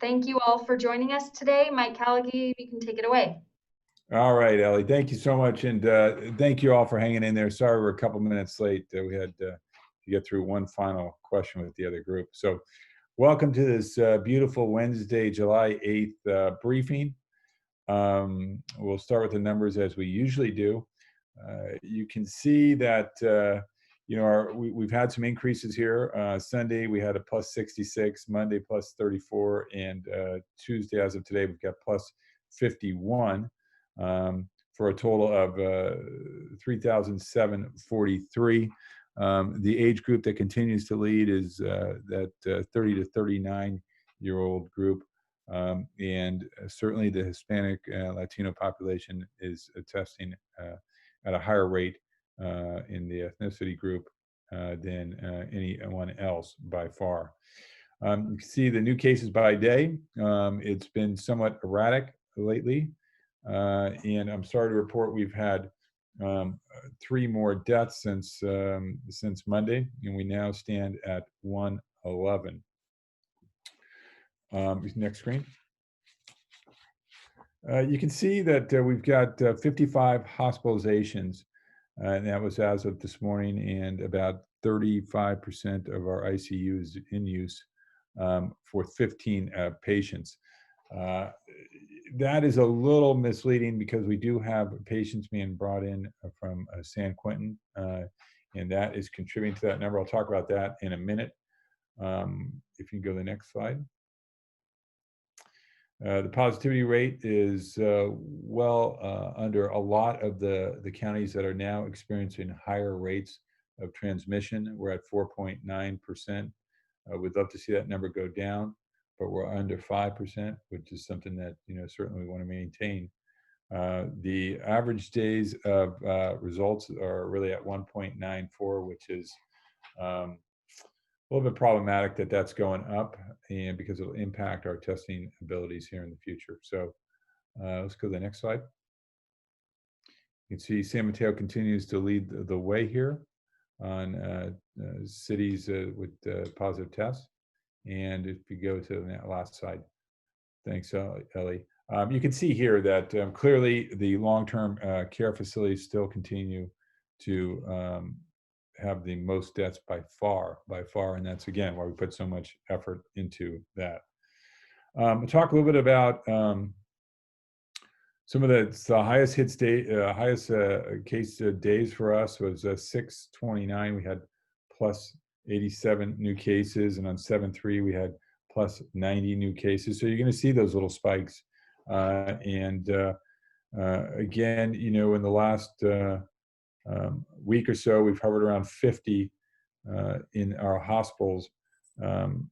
Thank you all for joining us today. Mike Callagy, you can take it away. All right, Ellie, thank you so much. And thank you all for hanging in there. Sorry we're a couple minutes late. We had to get through one final question with the other group. So welcome to this beautiful Wednesday, July 8th briefing. We'll start with the numbers as we usually do. You can see that we've had some increases here. Sunday we had a plus 66, Monday plus 34, and Tuesday as of today we've got plus 51 for a total of 3,743. The age group that continues to lead is that 30 to 39-year-old group. And certainly the Hispanic Latino population is testing at a higher rate in the ethnicity group than anyone else by far. You can see the new cases by day. It's been somewhat erratic lately. And I'm sorry to report we've had 3 more deaths since Monday, and we now stand at 111. Next screen. You can see that we've got 55 hospitalizations, and that was as of this morning, and about 35% of our ICU is in use for 15 patients. That is a little misleading because we do have patients being brought in from San Quentin, and that is contributing to that number. I'll talk about that in a minute. If you can go to the next slide. The positivity rate is well under a lot of the counties that are now experiencing higher rates of transmission. We're at 4.9%. We'd love to see that number go down, but we're under 5%, which is something that certainly we want to maintain. The average days of results are really at 1.94, which is a little bit problematic that that's going up, and because it'll impact our testing abilities here in the future. So let's go to the next slide. You can see San Mateo continues to lead the way here on cities with positive tests. And if you go to the last slide, thanks, Ellie. You can see here that clearly the long-term care facilities still continue to have the most deaths by far, and that's again why we put so much effort into that. We'll talk a little bit about some of the highest hits highest case days for us was 6/29. We had plus 87 new cases, and on 7/3 we had plus 90 new cases. So you're going to see those little spikes, and again, in the last week or so, we've hovered around 50 in our hospitals, and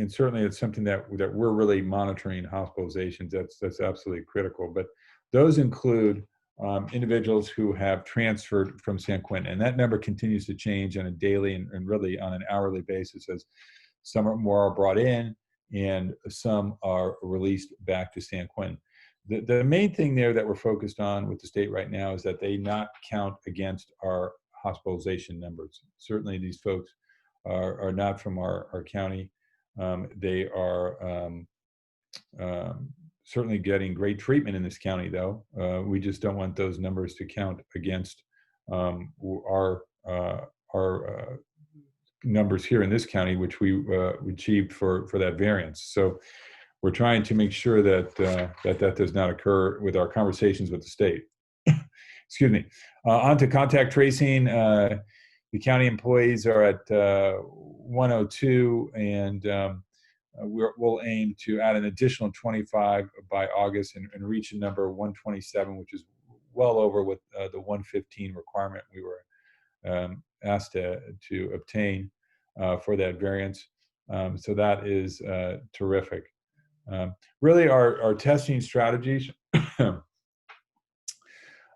certainly it's something that we're really monitoring. Hospitalizations, that's absolutely critical. But those include individuals who have transferred from San Quentin, and that number continues to change on a daily and really on an hourly basis as some more are brought in and some are released back to San Quentin. The main thing there that we're focused on with the state right now is that they not count against our hospitalization numbers. Certainly these folks are not from our county. They are certainly getting great treatment in this county, though. We just don't want those numbers to count against our numbers here in this county, which we achieved for that variance. So we're trying to make sure that that does not occur with our conversations with the state. Excuse me. On to contact tracing. The county employees are at 102, and we'll aim to add an additional 25 by August and reach a number 127, which is well over what the 115 requirement we were asked to obtain for that variance. So that is terrific. Really, our testing strategies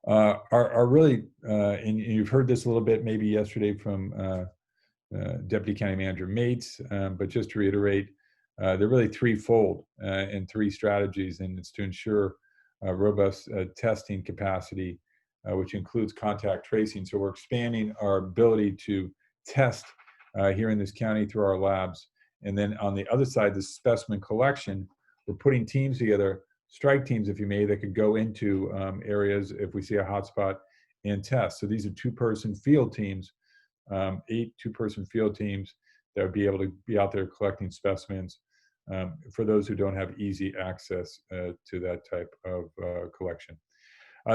are really, and you've heard this a little bit maybe yesterday from Deputy County Manager Mates, but just to reiterate, they're really threefold and 3 strategies, and it's to ensure robust testing capacity, which includes contact tracing. So we're expanding our ability to test here in this county through our labs, And then on the other side, the specimen collection, we're putting teams together, strike teams, if you may, that could go into areas if we see a hotspot and test. So these are two-person field teams, 8 two-person field teams that would be able to be out there collecting specimens for those who don't have easy access to that type of collection.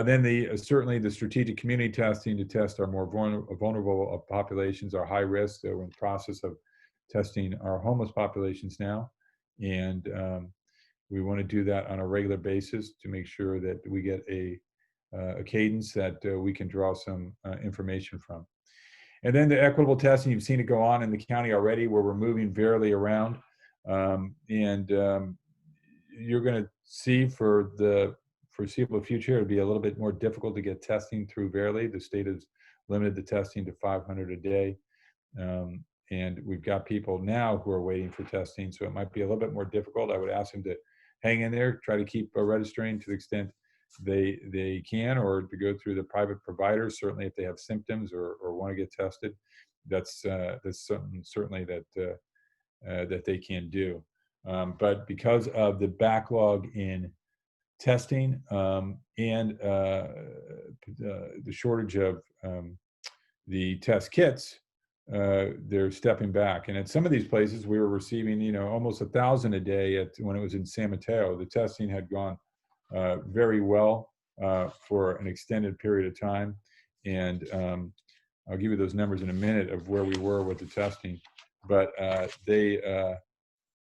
Then certainly the strategic community testing to test our more vulnerable populations, our high risk. We're in the process of testing our homeless populations now. And we want to do that on a regular basis to make sure that we get a cadence that we can draw some information from. And then the equitable testing, you've seen it go on in the county already, where we're moving Verily around. You're going to see for the foreseeable future, it'll be a little bit more difficult to get testing through Verily. The state has limited the testing to 500 a day. And we've got people now who are waiting for testing, so it might be a little bit more difficult. I would ask them to hang in there, try to keep registering to the extent they can, or to go through the private providers, certainly if they have symptoms or want to get tested. That's something certainly that they can do. But because of the backlog in testing and the shortage of the test kits, they're stepping back. And at some of these places, we were receiving, almost 1,000 a day when it was in San Mateo. The testing had gone very well for an extended period of time. And I'll give you those numbers in a minute of where we were with the testing. But they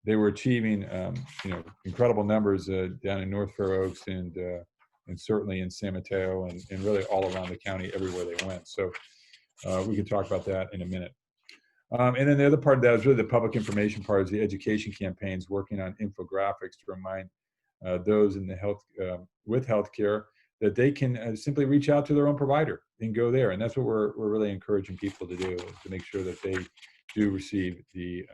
were achieving, incredible numbers down in North Fair Oaks and certainly in San Mateo and really all around the county, everywhere they went. So we can talk about that in a minute. And then the other part of that is really the public information part, is the education campaigns, working on infographics to remind those in the health with healthcare that they can simply reach out to their own provider and go there. And that's what we're really encouraging people to do, to make sure that they do receive the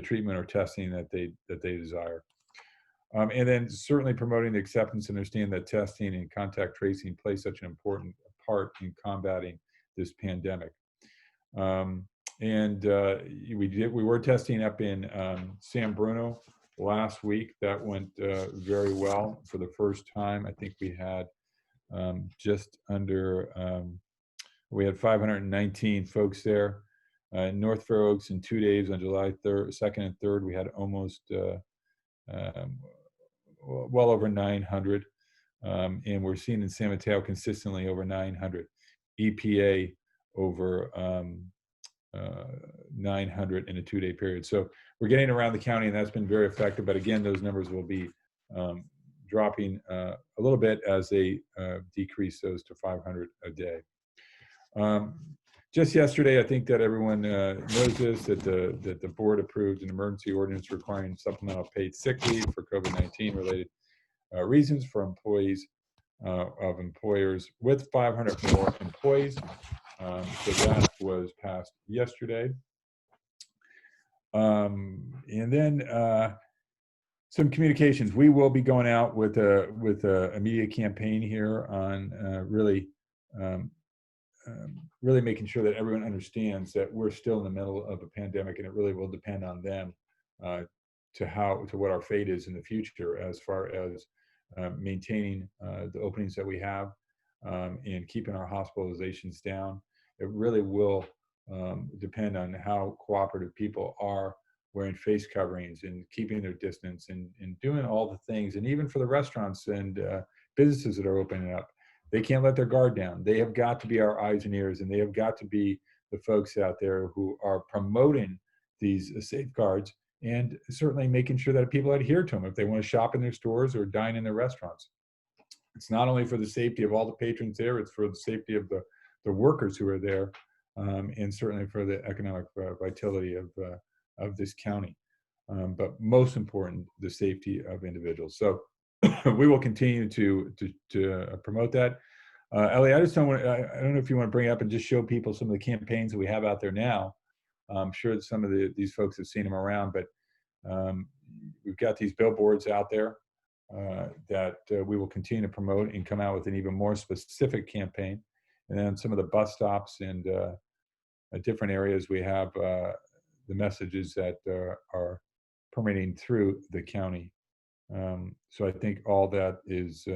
treatment or testing that they desire. And then certainly promoting the acceptance and understanding that testing and contact tracing play such an important part in combating this pandemic. We were testing up in San Bruno last week. That went very well for the first time. I think we had just under, we had 519 folks there. In North Fair Oaks in 2 days on July 2nd and 3rd, we had almost well over 900. And we're seeing in San Mateo consistently over 900. EPA over 900 in a 2-day period. So we're getting around the county, and that's been very effective. But again, those numbers will be dropping a little bit as they decrease those to 500 a day. Just yesterday, I think that everyone knows this, that the board approved an emergency ordinance requiring supplemental paid sick leave for COVID-19 related reasons for employees of employers with 500 or more employees. So that was passed yesterday. And then some communications. We will be going out with a media campaign here on really making sure that everyone understands that we're still in the middle of a pandemic, and it really will depend on them to what our fate is in the future, as far as maintaining the openings that we have and keeping our hospitalizations down. It really will depend on how cooperative people are wearing face coverings and keeping their distance and doing all the things. And even for the restaurants and businesses that are opening up, they can't let their guard down. They have got to be our eyes and ears, and they have got to be the folks out there who are promoting these safeguards and certainly making sure that people adhere to them if they want to shop in their stores or dine in their restaurants. It's not only for the safety of all the patrons there, it's for the safety of the workers who are there, and certainly for the economic vitality of this county. But most important, the safety of individuals. So we will continue to promote that. Ellie, I don't know if you want to bring up and just show people some of the campaigns that we have out there now. I'm sure that some of these folks have seen them around, but we've got these billboards out there that we will continue to promote and come out with an even more specific campaign. And then some of the bus stops and different areas, we have the messages that are permeating through the county. So I think all that is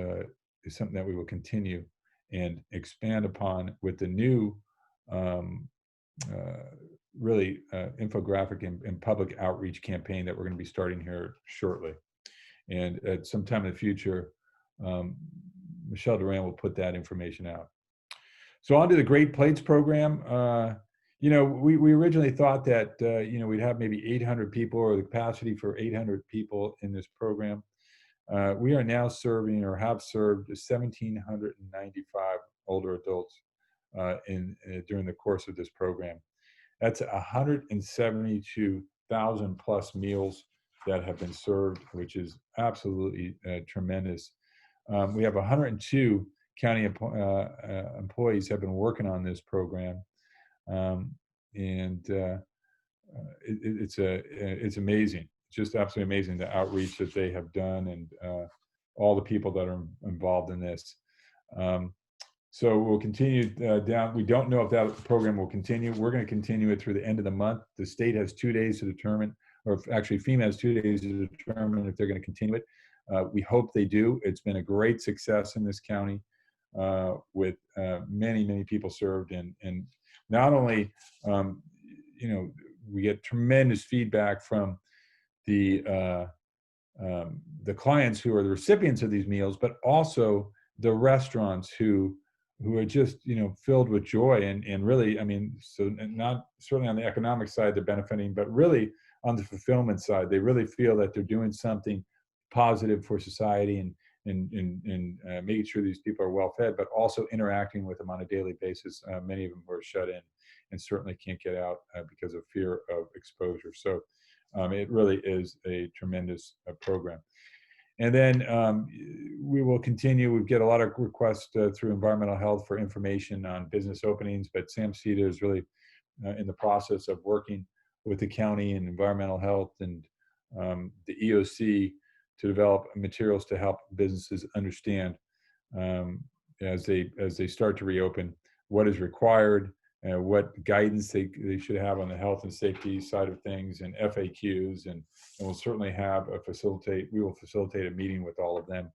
something that we will continue and expand upon with the new really infographic and public outreach campaign that we're going to be starting here shortly. And at some time in the future, Michelle Duran will put that information out. So on to the Great Plates program. We originally thought that, we'd have maybe 800 people or the capacity for 800 people in this program. We are now serving or have served 1,795 older adults during the course of this program. That's 172,000 plus meals that have been served, which is absolutely tremendous. We have 102 county employees have been working on this program, it's amazing. It's just absolutely amazing the outreach that they have done and all the people that are involved in this. So we'll continue down. We don't know if that program will continue. We're going to continue it through the end of the month. The state has 2 days to determine, or actually FEMA has 2 days to determine if they're going to continue it. We hope they do. It's been a great success in this county with many, many people served. And not only, we get tremendous feedback from the clients who are the recipients of these meals, but also the restaurants who are just, filled with joy and really, so not certainly on the economic side they're benefiting, but really on the fulfillment side, they really feel that they're doing something positive for society and making sure these people are well fed, but also interacting with them on a daily basis. Many of them were shut in and certainly can't get out because of fear of exposure. So it really is a tremendous program. And then we will continue. We get a lot of requests through environmental health for information on business openings, but SAMCETA is really in the process of working with the county and environmental health and the EOC to develop materials to help businesses understand as they start to reopen what is required, what guidance they should have on the health and safety side of things, and FAQs, and we'll certainly we will facilitate a meeting with all of them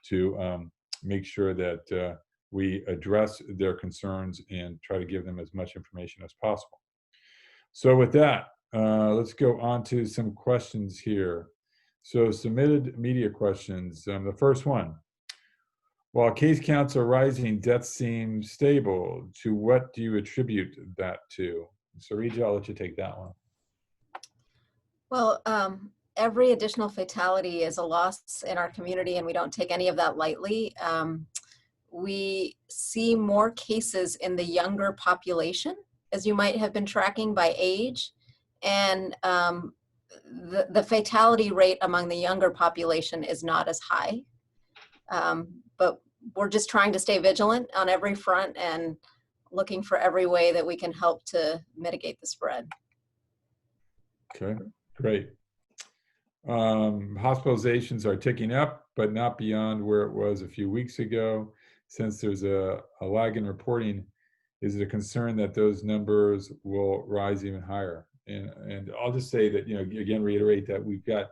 to make sure that we address their concerns and try to give them as much information as possible. So with that, let's go on to some questions here. So submitted media questions. The first one, while case counts are rising, deaths seem stable. To what do you attribute that to? So Regia, I'll let you take that one. Well, every additional fatality is a loss in our community, and we don't take any of that lightly. We see more cases in the younger population, as you might have been tracking by age, and the fatality rate among the younger population is not as high. But we're just trying to stay vigilant on every front and looking for every way that we can help to mitigate the spread. Okay, great. Hospitalizations are ticking up, but not beyond where it was a few weeks ago. Since there's a lag in reporting, is it a concern that those numbers will rise even higher? And I'll just say that, again, reiterate that we've got,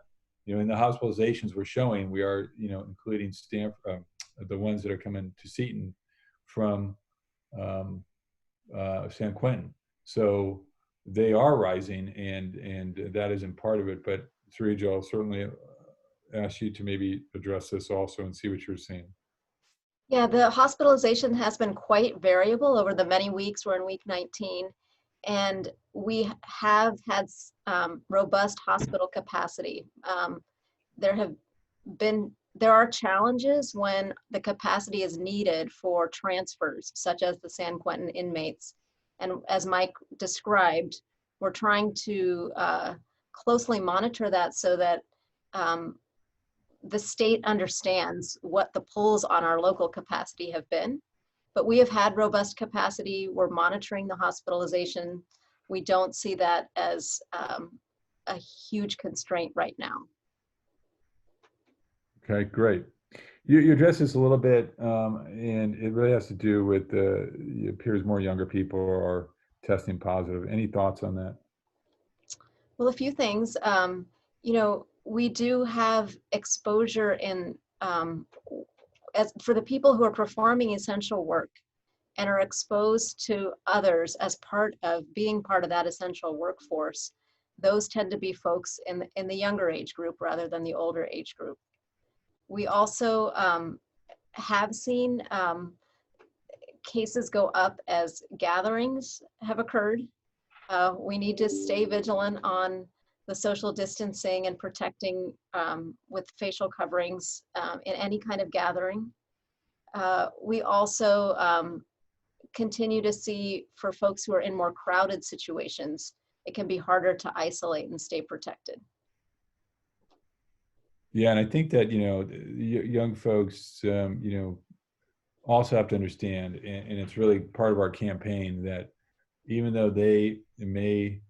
in the hospitalizations we're showing, we are, including the ones that are coming to Seton from San Quentin. So they are rising, and that isn't part of it. But Sarija, I'll certainly ask you to maybe address this also and see what you're seeing. Yeah, the hospitalization has been quite variable over the many weeks. We're in week 19, and we have had robust hospital capacity. There are challenges when the capacity is needed for transfers, such as the San Quentin inmates. And as Mike described, we're trying to closely monitor that so that the state understands what the pulls on our local capacity have been. But we have had robust capacity. We're monitoring the hospitalization. We don't see that as a huge constraint right now. Okay, great. You addressed this a little bit, and it really has to do with it appears more younger people are testing positive. Any thoughts on that? Well, a few things. We do have exposure in, as for the people who are performing essential work and are exposed to others as part of being part of that essential workforce. Those tend to be folks in the younger age group rather than the older age group. We also have seen cases go up as gatherings have occurred. We need to stay vigilant on the social distancing and protecting with facial coverings in any kind of gathering. We also continue to see for folks who are in more crowded situations, it can be harder to isolate and stay protected. Yeah, and I think that, young folks, also have to understand, and it's really part of our campaign, that even though they may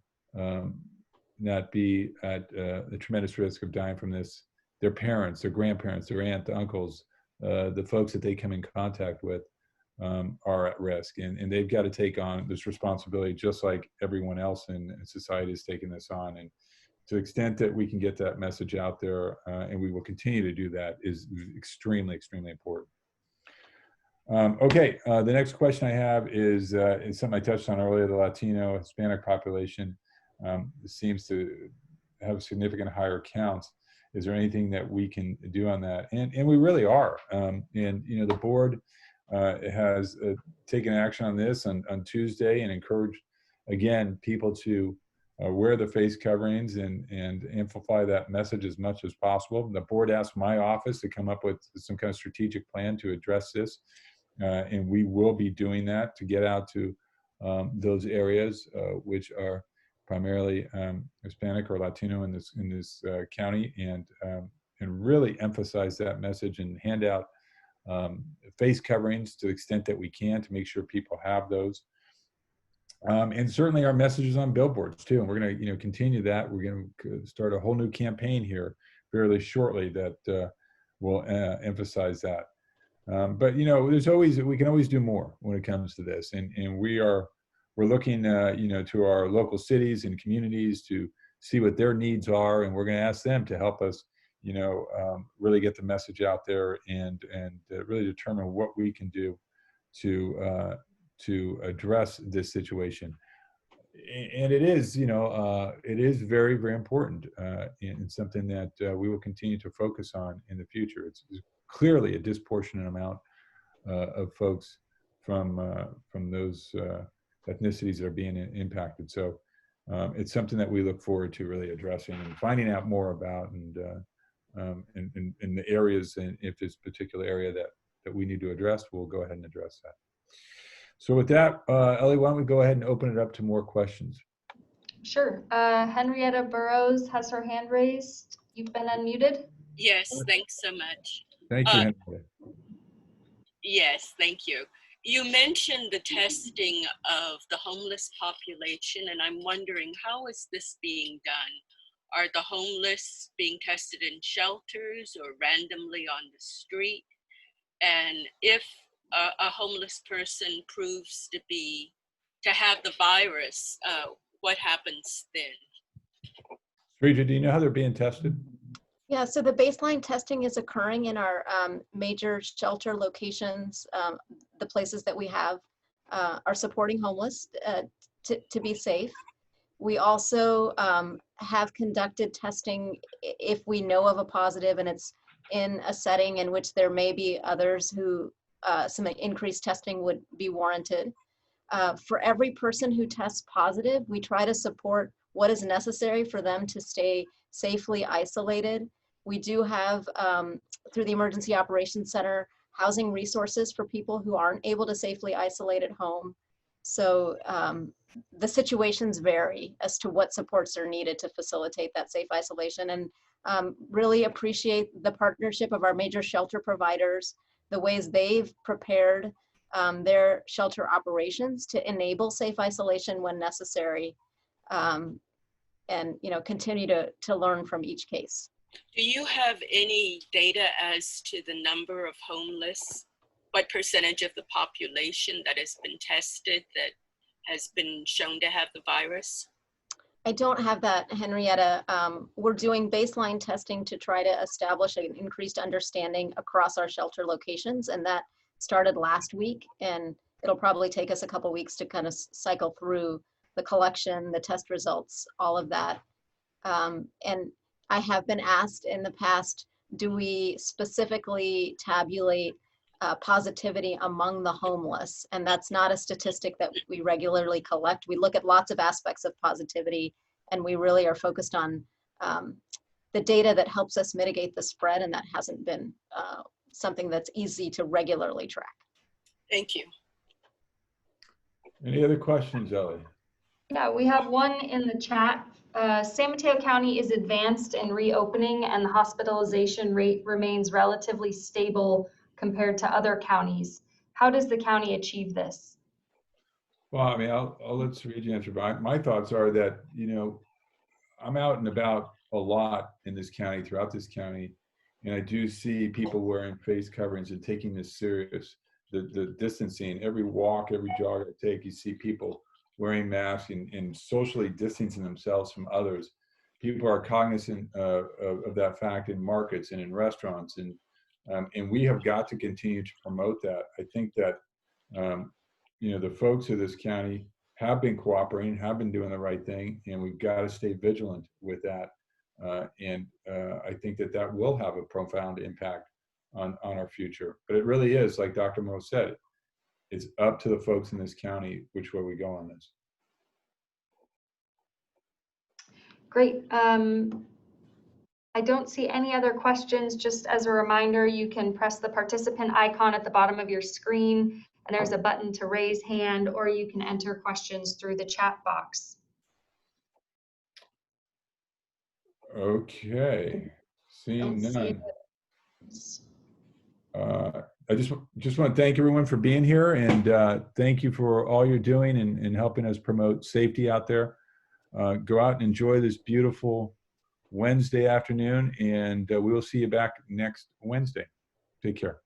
not be at a tremendous risk of dying from this, their parents, their grandparents, their aunt, the uncles, the folks that they come in contact with are at risk. And they've got to take on this responsibility just like everyone else in society is taking this on. And to the extent that we can get that message out there, and we will continue to do that, is extremely, extremely important. Okay, the next question I have is something I touched on earlier. The Latino, Hispanic population seems to have significant higher counts. Is there anything that we can do on that? And we really are. And the board has taken action on this on Tuesday and encouraged, again, people to wear the face coverings and amplify that message as much as possible. The board asked my office to come up with some kind of strategic plan to address this. And we will be doing that to get out to those areas which are primarily Hispanic or Latino in this county, and really emphasize that message and hand out face coverings to the extent that we can to make sure people have those. And certainly our messages on billboards too. And we're going to continue that. We're going to start a whole new campaign here fairly shortly that will emphasize that. But there's always, we can always do more when it comes to this, and we're looking to our local cities and communities to see what their needs are, and we're going to ask them to help us really get the message out there and really determine what we can do to address this situation. And it is it is very, very important and something that we will continue to focus on in the future. It's clearly a disproportionate amount of folks from those ethnicities that are being impacted. So it's something that we look forward to really addressing and finding out more about, and in the areas, and if there's a particular area that we need to address, we'll go ahead and address that. So with that, Ellie, why don't we go ahead and open it up to more questions? Sure. Henrietta Burrows has her hand raised. You've been unmuted. Yes, thanks so much. Thank you, Henrietta. Yes, thank you. You mentioned the testing of the homeless population, and I'm wondering, how is this being done? Are the homeless being tested in shelters or randomly on the street? And if a homeless person proves to have the virus, what happens then? Sridhar, do you know how they're being tested? Yeah, so the baseline testing is occurring in our major shelter locations. The places that we have are supporting homeless to be safe. We also have conducted testing if we know of a positive and it's in a setting in which there may be others who some increased testing would be warranted. For every person who tests positive, we try to support what is necessary for them to stay safely isolated. We do have, through the Emergency Operations Center, housing resources for people who aren't able to safely isolate at home. So the situations vary as to what supports are needed to facilitate that safe isolation, and really appreciate the partnership of our major shelter providers, the ways they've prepared their shelter operations to enable safe isolation when necessary, and continue to learn from each case. Do you have any data as to the number of homeless, what percentage of the population that has been tested that has been shown to have the virus? I don't have that, Henrietta. We're doing baseline testing to try to establish an increased understanding across our shelter locations, and that started last week. And it'll probably take us a couple weeks to kind of cycle through the collection, the test results, all of that. And I have been asked in the past, do we specifically tabulate positivity among the homeless? And that's not a statistic that we regularly collect. We look at lots of aspects of positivity, and we really are focused on the data that helps us mitigate the spread, and that hasn't been something that's easy to regularly track. Thank you. Any other questions, Ellie? Yeah, we have one in the chat. San Mateo County is advanced in reopening, and the hospitalization rate remains relatively stable compared to other counties. How does the county achieve this? Well, I mean, I'll let Sarita answer, but my thoughts are that, you know, I'm out and about a lot in this county, throughout this county, and I do see people wearing face coverings and taking this serious. The distancing, every walk, every jog I take, you see people wearing masks and socially distancing themselves from others. People are cognizant of that fact in markets and in restaurants, and we have got to continue to promote that. I think that you know, the folks of this county have been cooperating, have been doing the right thing, and we've got to stay vigilant with that. I think that that will have a profound impact on our future. But it really is, like Dr. Mo said, it's up to the folks in this county which way we go on this. Great. I don't see any other questions. Just as a reminder, you can press the participant icon at the bottom of your screen, and there's a button to raise hand, or you can enter questions through the chat box. Okay, seeing Don't see none. I just want to thank everyone for being here, and thank you for all you're doing and helping us promote safety out there. Go out and enjoy this beautiful Wednesday afternoon, and we will see you back next Wednesday. Take care.